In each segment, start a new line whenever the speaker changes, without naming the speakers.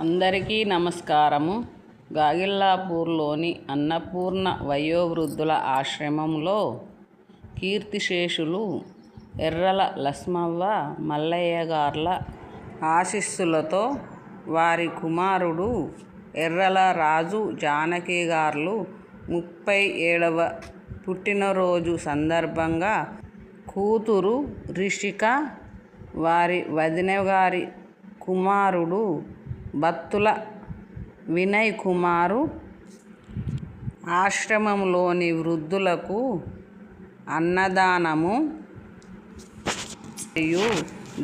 అందరికీ నమస్కారము. గాగిల్లాపూర్లోని అన్నపూర్ణ వయోవృద్ధుల ఆశ్రమంలో కీర్తిశేషులు ఎర్రల లస్మవ్వ మల్లయ్య గార్ల ఆశీస్సులతో వారి కుమారుడు ఎర్రల రాజు జానకి గార్లు 37వ పుట్టినరోజు సందర్భంగా కూతురు రిషిక, వారి వదిన గారి కుమారుడు బత్తుల వినయ్ కుమారు ఆశ్రమంలోని వృద్ధులకు అన్నదానము మరియు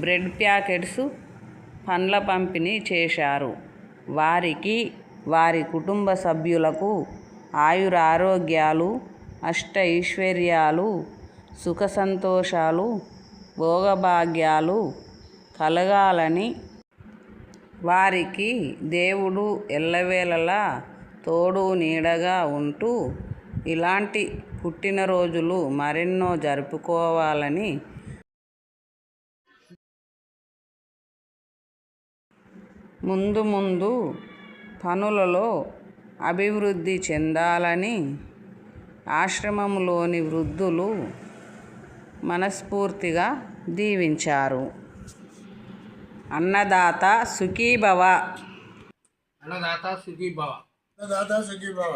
బ్రెడ్ ప్యాకెట్స్, పండ్ల పంపిణీ చేశారు. వారికి, వారి కుటుంబ సభ్యులకు ఆయురారోగ్యాలు, అష్టైశ్వర్యాలు, సుఖ సంతోషాలు, భోగభాగ్యాలు కలగాలని వారికి దేవుడు ఎల్లవేళలా తోడు నీడగా ఉంటూ ఇలాంటి పుట్టినరోజులు మరెన్నో జరుపుకోవాలని, ముందు ముందు పనులలో అభివృద్ధి చెందాలని ఆశ్రమంలోని వృద్ధులు మనస్ఫూర్తిగా దీవించారు. అన్నదాత సుఖీభవ.
అన్నదాత సుఖీభవ.
అన్నదాత సుఖీభవ.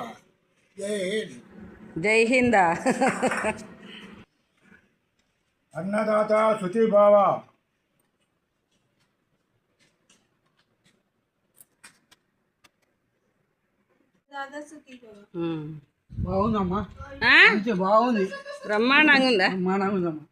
జై హింద్.
జై హింద్.
అన్నదాత సుఖీభవ.
బాగుందమ్మా,
బాగుంది, బ్రహ్మాండంగా ఉందా?
బ్రహ్మాండంగా ఉందమ్మా.